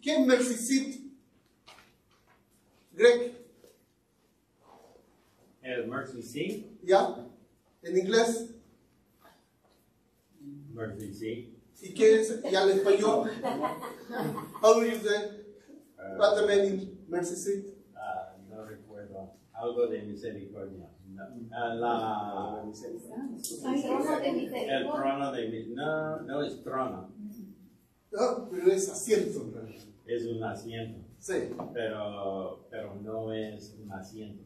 ¿Qué es mercy seat? Greg, El mercy seat. ¿ya? En inglés. Mercy seat. ¿Y qué es? ¿Ya en español? How do you say? What's the meaning? Mercy seat. No recuerdo. Algo de misericordia. No, el trono de no es trono. No, pero es asiento en realidad. Es un asiento. Sí. Pero no es un asiento.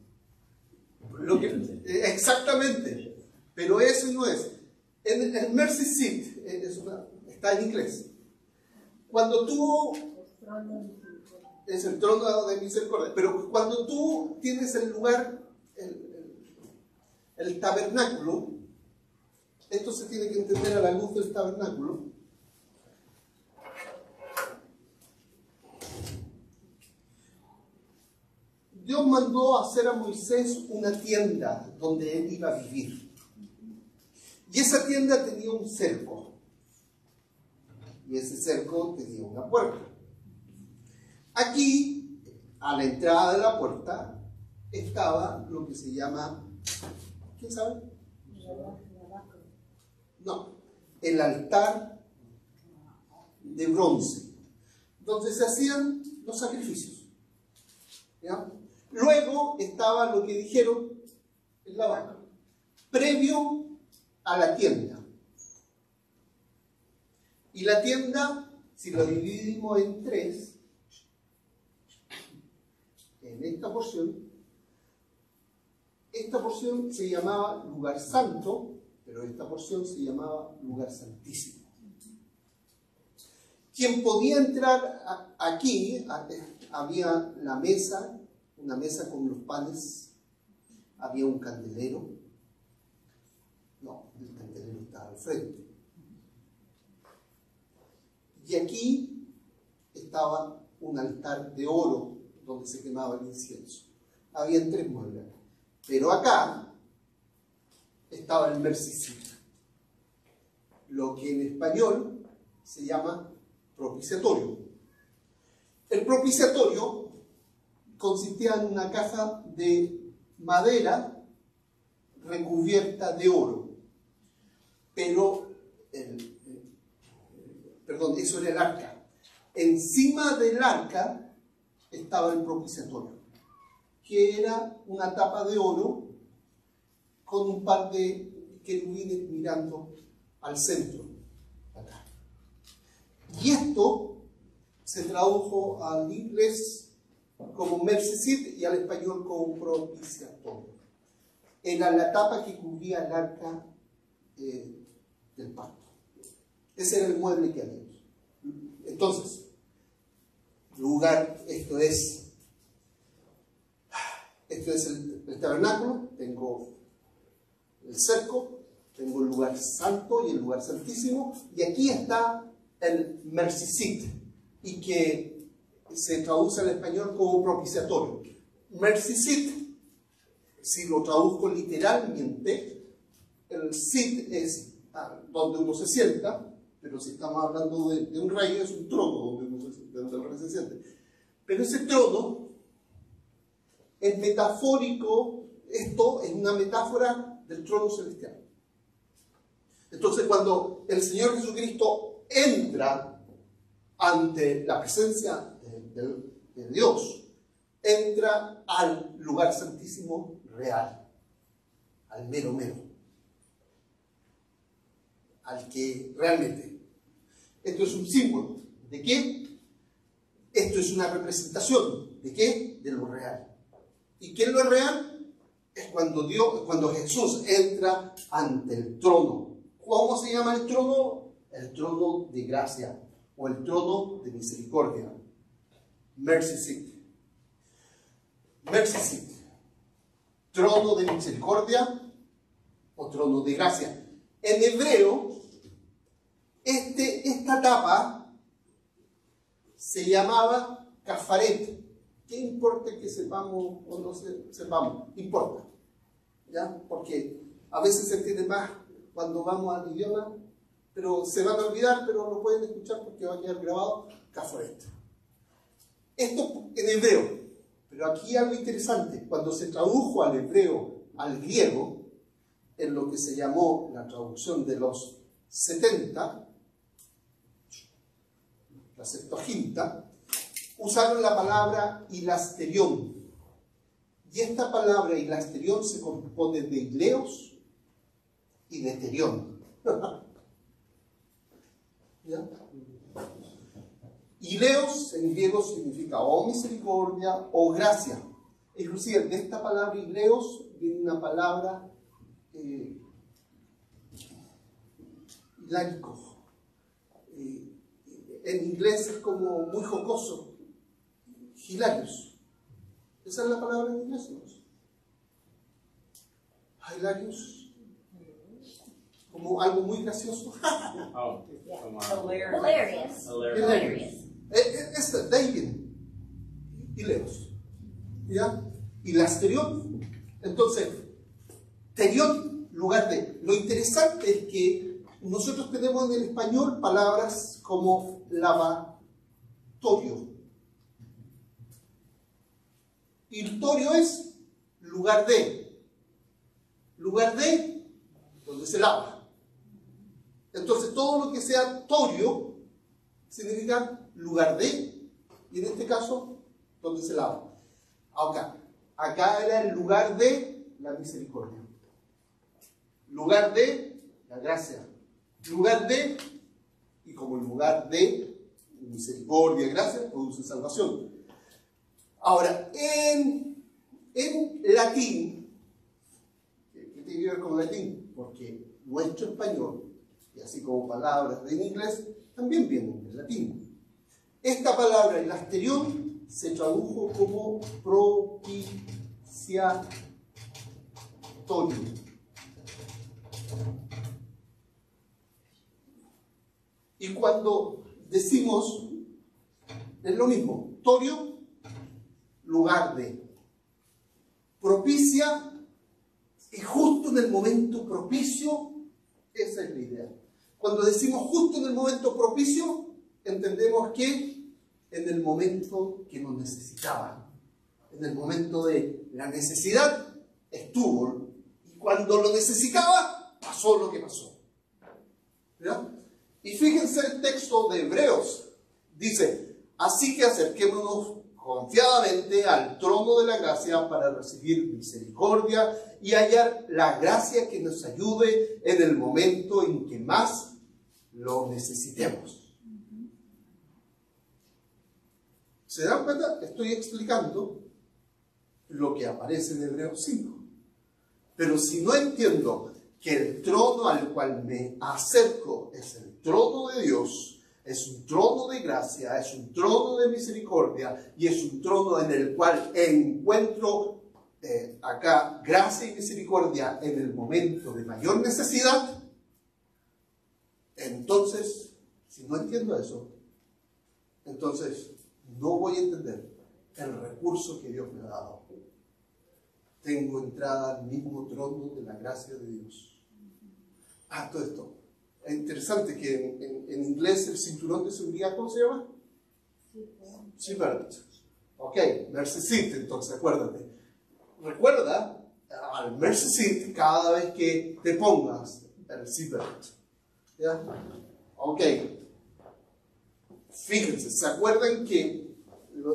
Exactamente. Pero eso no es. En el mercy seat, está en inglés. Cuando tú... Es el trono de misericordia. Pero cuando tú tienes el lugar, el tabernáculo, esto se tiene que entender a la luz del tabernáculo. Dios mandó hacer a Moisés una tienda donde él iba a vivir. Y esa tienda tenía un cerco. Y ese cerco tenía una puerta. Aquí, a la entrada de la puerta, estaba lo que se llama, ¿quién sabe? No, el altar de bronce, donde se hacían los sacrificios. ¿Ya? Luego estaba lo que dijeron el lavabo, previo a la tienda. Y la tienda, si lo dividimos en tres, en esta porción se llamaba lugar santo, pero esta porción se llamaba lugar santísimo. Quien podía entrar aquí, había la mesa, una mesa con los panes, había un candelero. No, el candelero estaba al frente. Y aquí estaba un altar de oro donde se quemaba el incienso. Habían tres muebles. Pero acá estaba el mercy seat, lo que en español se llama propiciatorio. El propiciatorio consistía en una caja de madera recubierta de oro. Pero, perdón, eso era el arca. Encima del arca estaba el propiciatorio, que era una tapa de oro con un par de querubines mirando al centro, acá. Y esto se tradujo al inglés como mercy seat y al español como propiciatorio. Era la tapa que cubría el arca del pacto. Ese era el mueble que había. Entonces, lugar, esto es el tabernáculo, tengo el cerco, tengo el lugar santo y el lugar santísimo, y aquí está el mercy seat, y que se traduce al español como propiciatorio. Mercy seat, si lo traduzco literalmente, el seat es donde uno se sienta, pero si estamos hablando de un rey, es un trono donde el rey se siente. Pero ese trono es metafórico, esto es una metáfora del trono celestial. Entonces, cuando el Señor Jesucristo entra ante la presencia de Dios, entra al lugar santísimo real, al mero mero, al que realmente. Esto es un símbolo. ¿De qué? Esto es una representación. ¿De qué? De lo real. ¿Y qué es lo real? Es cuando Jesús entra ante el trono. ¿Cómo se llama el trono? El trono de gracia o el trono de misericordia. Mercy seat. Mercy seat. Trono de misericordia o trono de gracia. En hebreo, esta tapa se llamaba cafaret. ¿Qué importa que sepamos o no sepamos? Importa. ¿Ya? Porque a veces se entiende más cuando vamos al idioma, pero se van a olvidar, pero lo pueden escuchar porque va a quedar grabado. Cafaret. Esto en hebreo. Pero aquí algo interesante. Cuando se tradujo al hebreo, al griego, en lo que se llamó la traducción de los 70, la Septuaginta, usaron la palabra hilasterión. Y esta palabra hilasterión se compone de hileos y de terión. ¿Ya? Hileos en griego significa o misericordia o gracia. Inclusive de esta palabra hileos viene una palabra hilárico. En inglés es como muy jocoso. Hilarious. Esa es la palabra en inglés, ¿no? Hilarious. Como algo muy gracioso. Oh, Hilarious. De ahí viene. Hileos. ¿Ya? Y las terión. Entonces, terión, lugar de. Lo interesante es que nosotros tenemos en el español palabras como lavatorio. Y el torio es lugar de. Lugar de donde se lava. Entonces, todo lo que sea torio significa lugar de, y en este caso, donde se lava. Acá era el lugar de la misericordia. Lugar de la gracia. Lugar de, y como el lugar de misericordia y gracia, produce salvación. Ahora, en latín, ¿qué tiene que ver con latín? Porque nuestro español, y así como palabras en inglés, también vienen del latín. Esta palabra, hilasterión, se tradujo como propiciatorio. Y cuando decimos, es lo mismo, torio, lugar de. Propicia, y justo en el momento propicio, esa es la idea. Cuando decimos justo en el momento propicio, entendemos que en el momento que nos necesitaban, en el momento de la necesidad, estuvo, y cuando lo necesitaba, pasó lo que pasó. ¿Ya? Y fíjense el texto de Hebreos, dice, así que acerquémonos confiadamente al trono de la gracia para recibir misericordia y hallar la gracia que nos ayude en el momento en que más lo necesitemos. ¿Se dan cuenta? Estoy explicando lo que aparece en Hebreos 5. Pero si no entiendo que el trono al cual me acerco es el trono de Dios, es un trono de gracia, es un trono de misericordia y es un trono en el cual encuentro acá gracia y misericordia en el momento de mayor necesidad, entonces, si no entiendo eso, entonces no voy a entender el recurso que Dios me ha dado. Tengo entrada al mismo trono de la gracia de Dios. Todo esto. Es interesante que en inglés el cinturón de seguridad, ¿cómo se llama? Seatbelt. Ok, mercy seat, entonces acuérdate. Recuerda al mercy seat cada vez que te pongas el seatbelt. ¿Ya? Ok. Fíjense, ¿se acuerdan que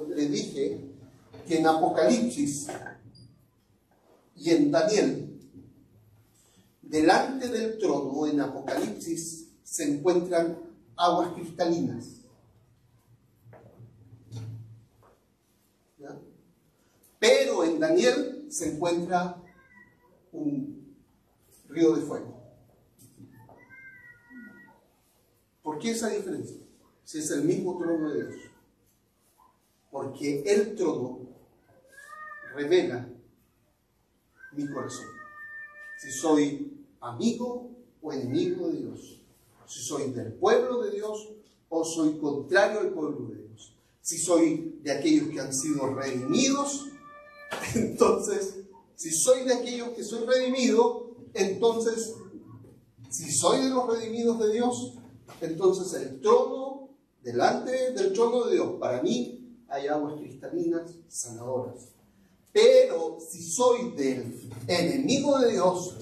le dije que en Apocalipsis y en Daniel, delante del trono en Apocalipsis se encuentran aguas cristalinas? ¿Ya? Pero en Daniel se encuentra un río de fuego. ¿Por qué esa diferencia? Si es el mismo trono de Dios. Porque el trono revela mi corazón. Si soy amigo o enemigo de Dios. Si soy del pueblo de Dios o soy contrario al pueblo de Dios. Si soy de aquellos que han sido redimidos, entonces, si soy de aquellos que soy redimido, entonces, si soy de los redimidos de Dios, entonces el trono, delante del trono de Dios, para mí, hay aguas cristalinas sanadoras. Pero si soy del enemigo de Dios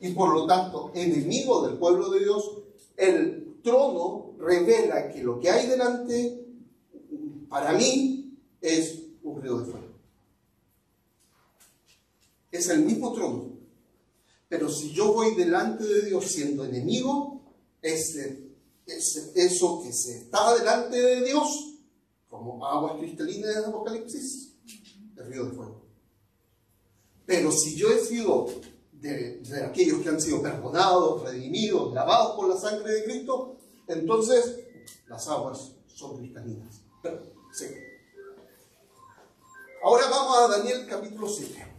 y por lo tanto enemigo del pueblo de Dios, el trono revela que lo que hay delante para mí es un río de fuego. Es el mismo trono. Pero si yo voy delante de Dios siendo enemigo, eso que se está delante de Dios, como aguas cristalinas de Apocalipsis, el río de fuego. Pero si yo he sido de aquellos que han sido perdonados, redimidos, lavados por la sangre de Cristo, entonces las aguas son cristalinas. Sí. Ahora vamos a Daniel capítulo 7.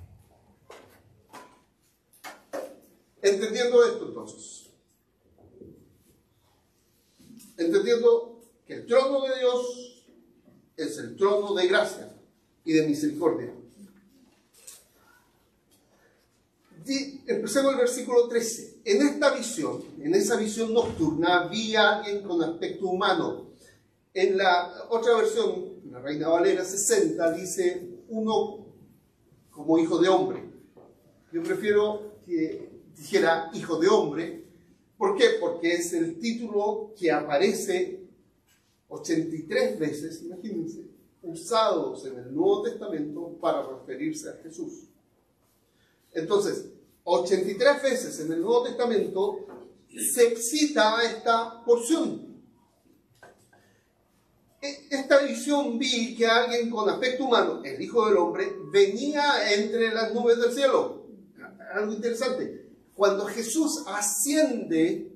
Entendiendo esto entonces, entendiendo que el trono de Dios es el trono de gracia y de misericordia. Empecemos el versículo 13. En esa visión nocturna, vi a alguien con aspecto humano. En la otra versión, la Reina Valera 60, dice uno como hijo de hombre. Yo prefiero que dijera hijo de hombre. ¿Por qué? Porque es el título que aparece 83 veces, imagínense, usados en el Nuevo Testamento para referirse a Jesús. Entonces, 83 veces en el Nuevo Testamento se cita esta porción. Esta visión vi que alguien con aspecto humano, el Hijo del Hombre, venía entre las nubes del cielo. Algo interesante. Cuando Jesús asciende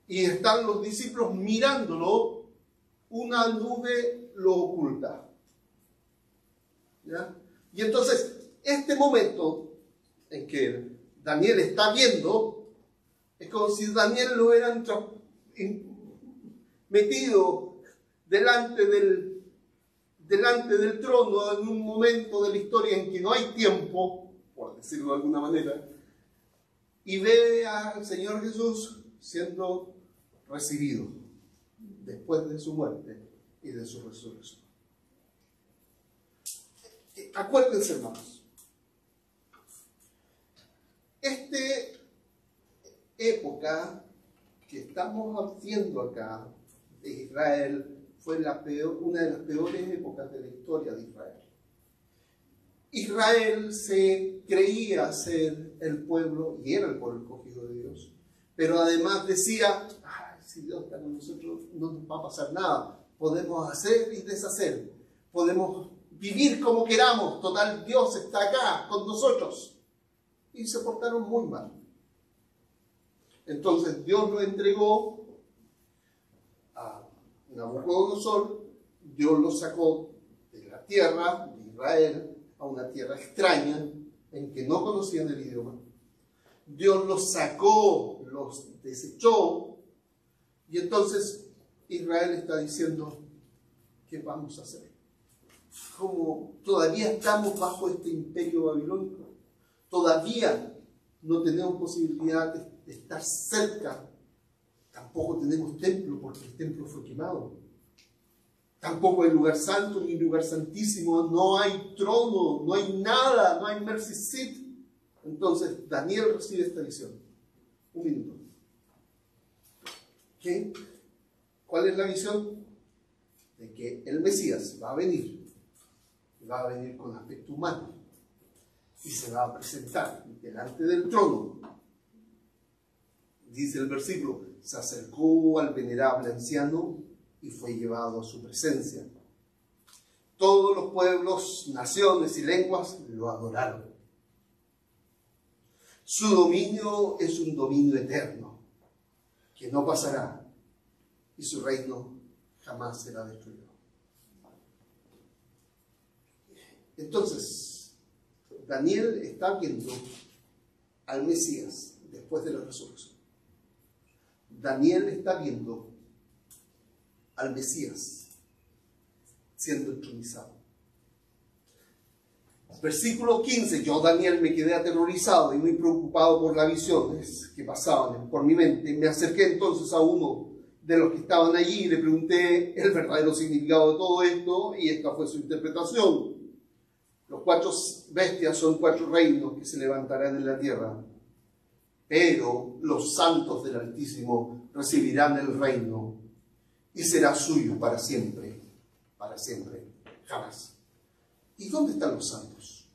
y están los discípulos mirándolo, una nube lo oculta. ¿Ya? Y entonces, este momento en que Daniel está viendo, es como si Daniel lo hubieran metido delante del trono en un momento de la historia en que no hay tiempo, por decirlo de alguna manera, y ve al Señor Jesús siendo recibido después de su muerte y de su resurrección. Acuérdense, hermanos, esta época que estamos haciendo acá de Israel fue una de las peores épocas de la historia de Israel. Israel se creía ser el pueblo, y era el pueblo escogido de Dios, pero además decía, si Dios está con nosotros no nos va a pasar nada, podemos hacer y deshacer, podemos vivir como queramos, total Dios está acá con nosotros. Y se portaron muy mal. Entonces Dios lo entregó a Nabucodonosor. Dios lo sacó de la tierra de Israel a una tierra extraña en que no conocían el idioma. Dios los sacó, los desechó, y entonces Israel está diciendo, ¿qué vamos a hacer? Como todavía estamos bajo este imperio babilónico, todavía no tenemos posibilidad de estar cerca, tampoco tenemos templo porque el templo fue quemado, tampoco hay lugar santo ni lugar santísimo, no hay trono, no hay nada, no hay mercy seat. Entonces Daniel recibe esta visión. Un minuto. ¿Qué? ¿Cuál es la visión? De que el Mesías va a venir con aspecto humano y se va a presentar delante del trono. Dice el versículo, se acercó al venerable anciano y fue llevado a su presencia. Todos los pueblos, naciones y lenguas lo adoraron. Su dominio es un dominio eterno, que no pasará, y su reino jamás será destruido. Entonces, Daniel está viendo al Mesías después de la resurrección. Daniel está viendo al Mesías siendo entronizado. Versículo 15, yo Daniel me quedé aterrorizado y muy preocupado por las visiones que pasaban por mi mente. Me acerqué entonces a uno de los que estaban allí y le pregunté el verdadero significado de todo esto, y esta fue su interpretación. Los 4 bestias son 4 reinos que se levantarán en la tierra, pero los santos del Altísimo recibirán el reino y será suyo para siempre, jamás. ¿Y dónde están los santos?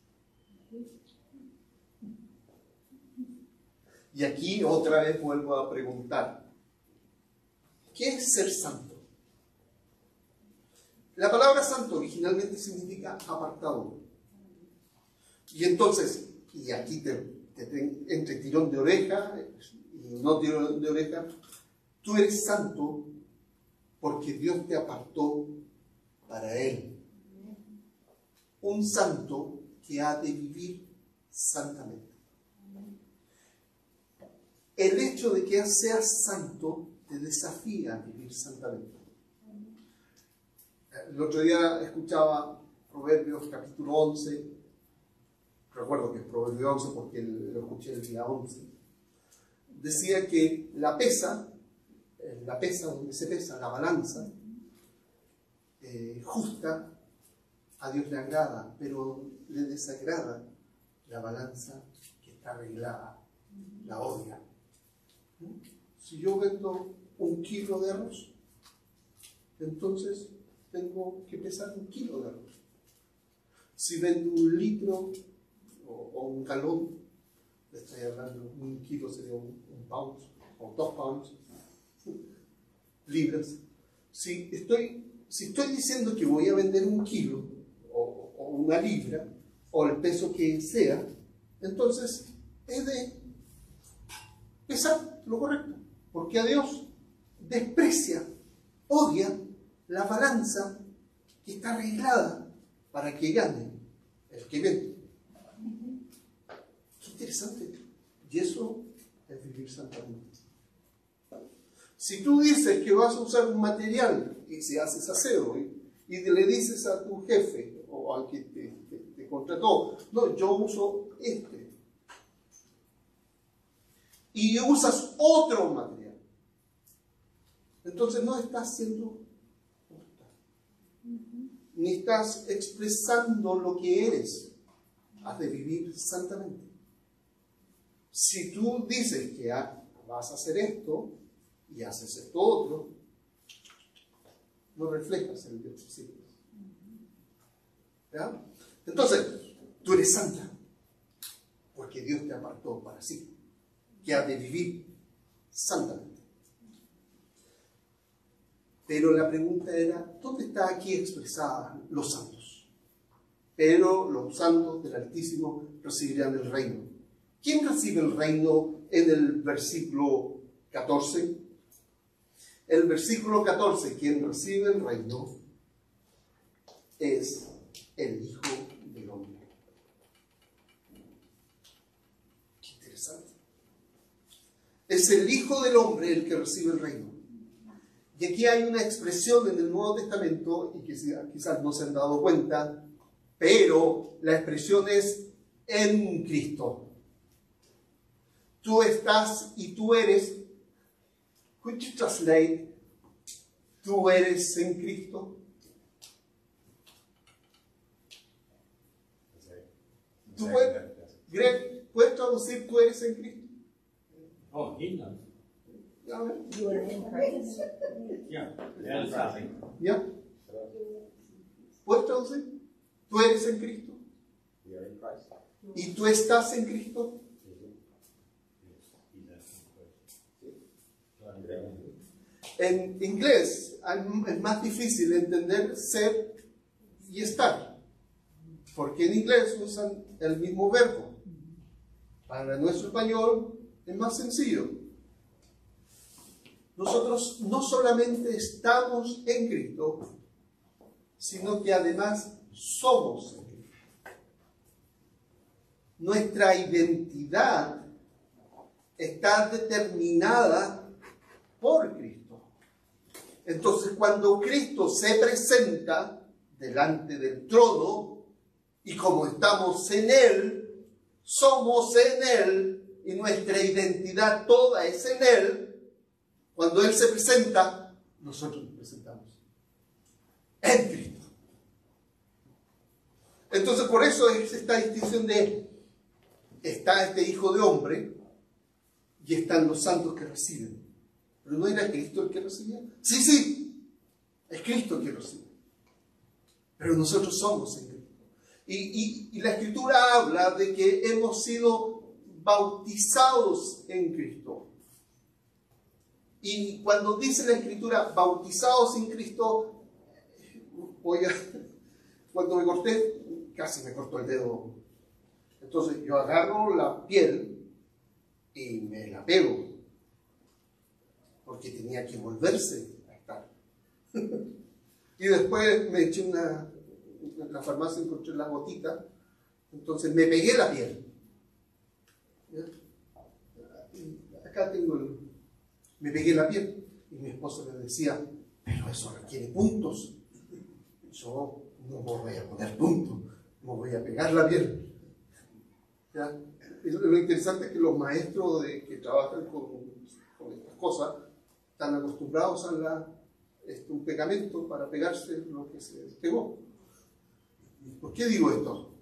Y aquí otra vez vuelvo a preguntar, ¿qué es ser santo? La palabra santo originalmente significa apartado. Y entonces, y aquí entre tirón de oreja y no tirón de oreja, tú eres santo porque Dios te apartó para Él. Un santo que ha de vivir santamente. El hecho de que seas santo te desafía a vivir santamente. El otro día escuchaba Proverbios capítulo 11. Recuerdo que es Proverbio 11 porque lo escuché el día 11. Decía que la pesa donde se pesa, la balanza justa, a Dios le agrada, pero le desagrada la balanza que está arreglada, la odia. Si yo vendo 1 kilo de arroz, entonces tengo que pesar 1 kilo de arroz. Si vendo 1 litro o 1 galón, le estoy hablando, 1 kilo sería 1 pound o 2 pounds, libras. Si estoy diciendo que voy a vender 1 kilo o 1 libra o el peso que sea, entonces he de pesar lo correcto, porque a Dios desprecia, odia la balanza que está arreglada para que gane el que vende. Qué interesante. Y eso es vivir santamente. Si tú dices que vas a usar un material y si haces aseo y le dices a tu jefe o al que te contrató, no, yo uso este, y usas otro material, entonces no estás siendo justa, ni estás expresando lo que eres. Has de vivir santamente. Si tú dices que vas a hacer esto y haces esto otro, no reflejas el Dios que sirves. ¿Ya? Entonces, tú eres santa porque Dios te apartó para sí, que has de vivir santamente. Pero la pregunta era, ¿dónde está aquí expresada los santos? Pero los santos del Altísimo recibirán el reino. ¿Quién recibe el reino en el versículo 14? El versículo 14, quien recibe el reino es el Hijo del Hombre. Qué interesante. Es el Hijo del Hombre el que recibe el reino. Y aquí hay una expresión en el Nuevo Testamento, y que quizás no se han dado cuenta, pero la expresión es en Cristo. Tú estás y tú eres. Could you translate? Tú eres en Cristo. ¿Tú Greg, puedes traducir tú eres en Cristo? Oh, he knows. A ver. You are in Christ. Yeah, él sabe. ¿Ya? ¿Puedes traducir? Tú eres en Cristo. We are in Christ. ¿Y tú estás en Cristo? En inglés es más difícil entender ser y estar, porque en inglés usan el mismo verbo. Para nuestro español es más sencillo. Nosotros no solamente estamos en Cristo, sino que además somos en Cristo. Nuestra identidad está determinada por Cristo. Entonces, cuando Cristo se presenta delante del trono, y como estamos en Él, somos en Él, y nuestra identidad toda es en Él, Cuando Él se presenta, nosotros nos presentamos en Cristo. Entonces, por eso es esta distinción de está este Hijo de Hombre y están los santos que reciben. ¿Pero no era Cristo el que recibía? Sí, es Cristo el que recibe. Pero nosotros somos en Cristo. Y la Escritura habla de que hemos sido bautizados en Cristo. Y cuando dice la Escritura bautizados en Cristo, cuando me corté, casi me cortó el dedo. Entonces yo agarro la piel y me la pego, porque tenía que volverse a estar. Y después me eché en la farmacia encontré las gotitas, entonces me pegué la piel. ¿Ya? Acá tengo me pegué la piel, y mi esposa me decía, pero eso requiere puntos. Yo no voy a poner puntos, no voy a pegar la piel. ¿Ya? Lo interesante es que los maestros que trabajan con estas cosas están acostumbrados a un pegamento para pegarse lo que se pegó. ¿Por qué digo esto?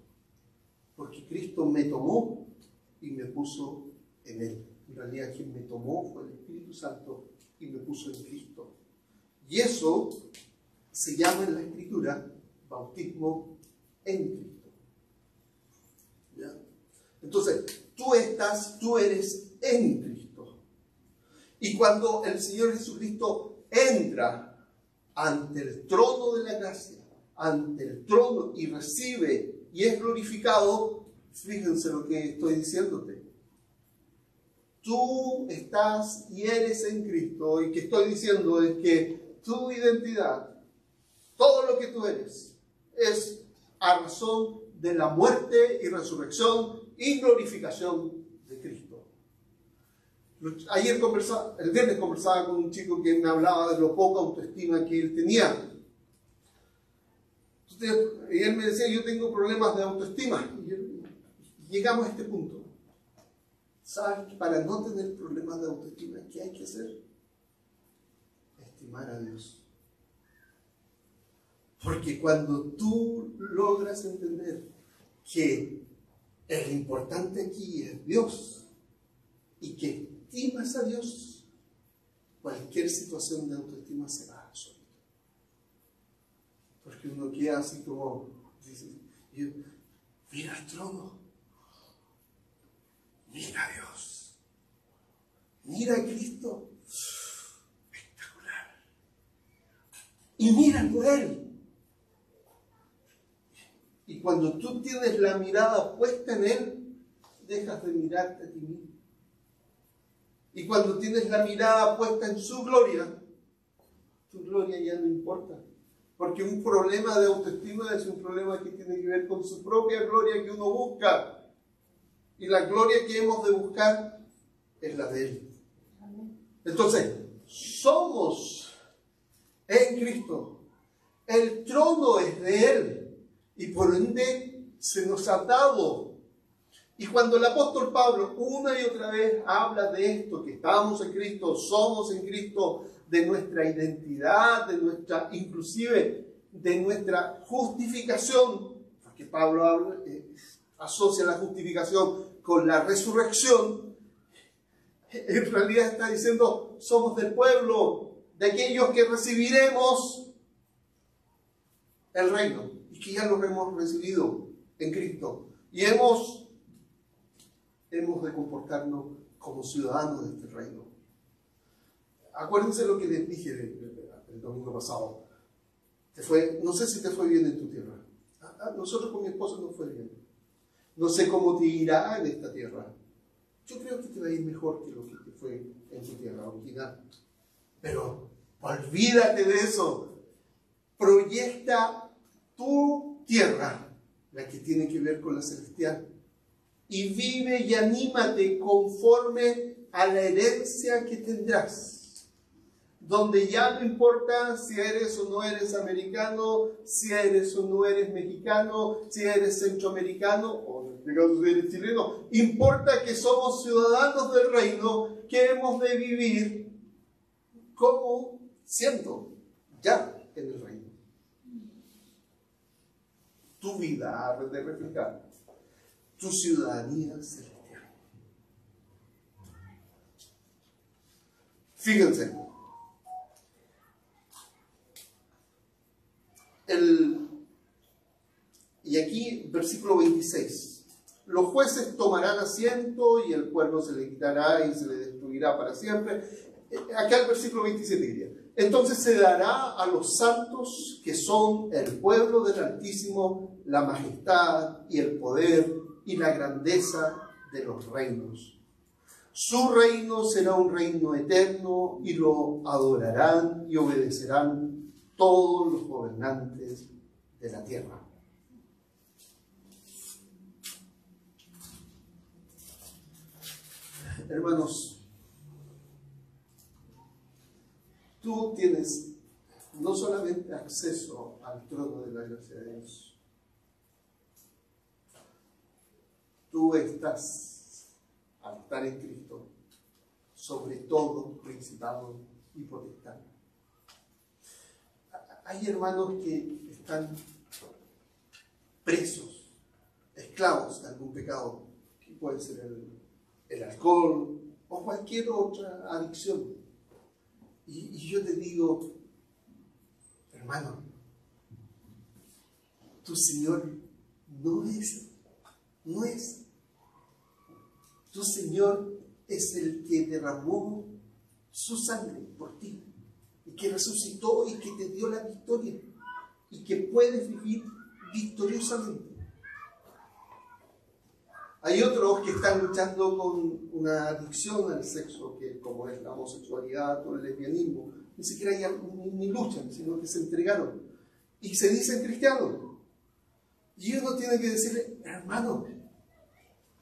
Porque Cristo me tomó y me puso en Él. En realidad quien me tomó fue el Espíritu Santo y me puso en Cristo. Y eso se llama en la Escritura bautismo en Cristo. ¿Ya? Entonces, tú eres en Cristo. Y cuando el Señor Jesucristo entra ante el trono de la gracia, ante el trono y recibe y es glorificado, fíjense lo que estoy diciéndote. Tú estás y eres en Cristo, y que estoy diciendo es que tu identidad, todo lo que tú eres, es a razón de la muerte y resurrección y glorificación de Cristo. El viernes conversaba con un chico que me hablaba de lo poca autoestima que él tenía. Y él me decía, yo tengo problemas de autoestima. Y llegamos a este punto. ¿Sabes que para no tener problemas de autoestima, qué hay que hacer? Estimar a Dios. Porque cuando tú logras entender que el importante aquí es Dios y que estimas a Dios, cualquier situación de autoestima se va solita. Porque uno queda así como, dice, mira el trono, mira a Dios, mira a Cristo, espectacular, y míralo a Él. Y cuando tú tienes la mirada puesta en Él, dejas de mirarte a ti mismo. Y cuando tienes la mirada puesta en su gloria, tu gloria ya no importa. Porque un problema de autoestima es un problema que tiene que ver con su propia gloria que uno busca. Y la gloria que hemos de buscar es la de Él. Entonces, somos en Cristo. El trono es de Él. Y por ende se nos ha dado. Y cuando el apóstol Pablo una y otra vez habla de esto, que estamos en Cristo, somos en Cristo, de nuestra identidad, inclusive de nuestra justificación, porque Pablo asocia la justificación con la resurrección, en realidad está diciendo, somos del pueblo, de aquellos que recibiremos el reino, y que ya lo hemos recibido en Cristo, y hemos de comportarnos como ciudadanos de este reino. Acuérdense lo que les dije el domingo pasado. No sé si te fue bien en tu tierra. Nosotros con mi esposa nos fue bien. No sé cómo te irá en esta tierra. Yo creo que te va a ir mejor que lo que te fue en tu tierra original. Pero olvídate de eso. Proyecta tu tierra, la que tiene que ver con la celestial. Y vive y anímate conforme a la herencia que tendrás. Donde ya no importa si eres o no eres americano, si eres o no eres mexicano, si eres centroamericano, o en este caso si eres chileno. Importa que somos ciudadanos del reino, que hemos de vivir como siendo ya en el reino. Tu vida ha de reflejar tu ciudadanía celestial. Fíjense, y aquí versículo 26, los jueces tomarán asiento y el pueblo se le quitará y se le destruirá para siempre. Acá el versículo 27 diría, entonces se dará a los santos que son el pueblo del Altísimo la majestad y el poder y la grandeza de los reinos. Su reino será un reino eterno y lo adorarán y obedecerán todos los gobernantes de la tierra. Hermanos, tú tienes no solamente acceso al trono de la gracia de Dios, tú estás, al estar en Cristo, sobre todo principado y potestad. Hay hermanos que están presos, esclavos de algún pecado, que puede ser el alcohol o cualquier otra adicción. Y yo te digo, hermano, tu Señor no es. Tu Señor es el que derramó su sangre por ti, y que resucitó y que te dio la victoria, y que puedes vivir victoriosamente. Hay otros que están luchando con una adicción al sexo, que como es la homosexualidad o el lesbianismo, ni siquiera ni luchan, sino que se entregaron y se dicen cristianos. Y uno tiene que decirle, hermano,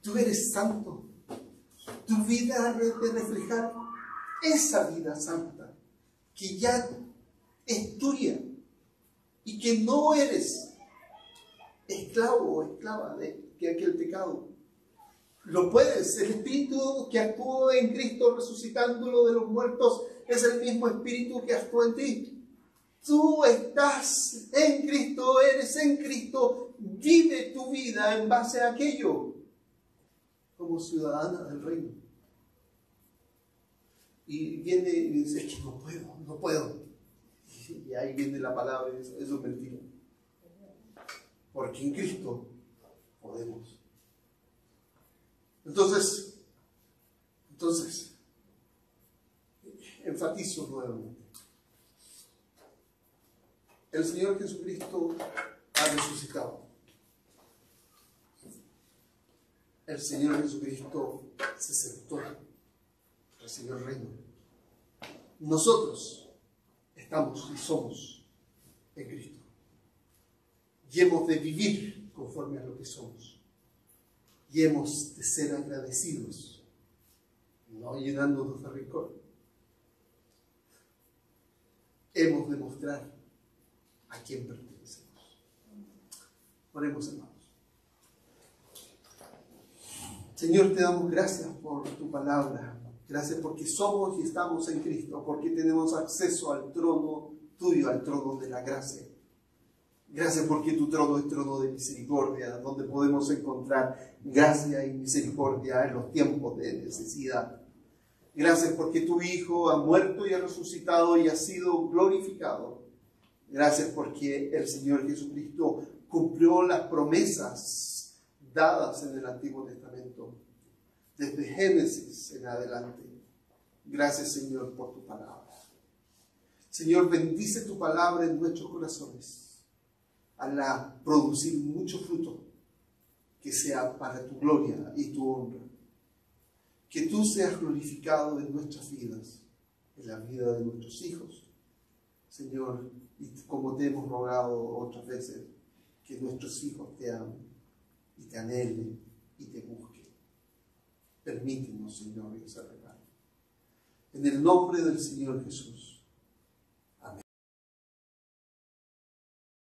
tú eres santo, tu vida ha de reflejar esa vida santa, que ya es tuya, y que no eres esclavo o esclava de aquel pecado. Lo puedes, el Espíritu que actuó en Cristo resucitándolo de los muertos es el mismo Espíritu que actuó en ti. Tú estás en Cristo, eres en Cristo, vive tu vida en base a aquello, como ciudadana del reino. Y viene y dice, es que no puedo. Y ahí viene la palabra, eso es mentira. Porque en Cristo podemos. Entonces, enfatizo nuevamente. El Señor Jesucristo ha resucitado. El Señor Jesucristo se sentó, recibió el reino. Nosotros estamos y somos en Cristo. Y hemos de vivir conforme a lo que somos. Y hemos de ser agradecidos, no llenándonos de rencor. Hemos de mostrar a quién pertenecemos. Oremos, hermanos. Señor, te damos gracias por tu palabra. Gracias porque somos y estamos en Cristo, porque tenemos acceso al trono tuyo, al trono de la gracia. Gracias porque tu trono es trono de misericordia, donde podemos encontrar gracia y misericordia en los tiempos de necesidad. Gracias porque tu Hijo ha muerto y ha resucitado y ha sido glorificado. Gracias porque el Señor Jesucristo cumplió las promesas dadas en el Antiguo Testamento, desde Génesis en adelante. Gracias, Señor, por tu palabra. Señor, bendice tu palabra en nuestros corazones, a producir mucho fruto, que sea para tu gloria y tu honra. Que tú seas glorificado en nuestras vidas, en la vida de nuestros hijos, Señor, y como te hemos rogado otras veces, que nuestros hijos te amen y te anhelen y te busquen. Permítenos, Señor, ese regalo. En el nombre del Señor Jesús.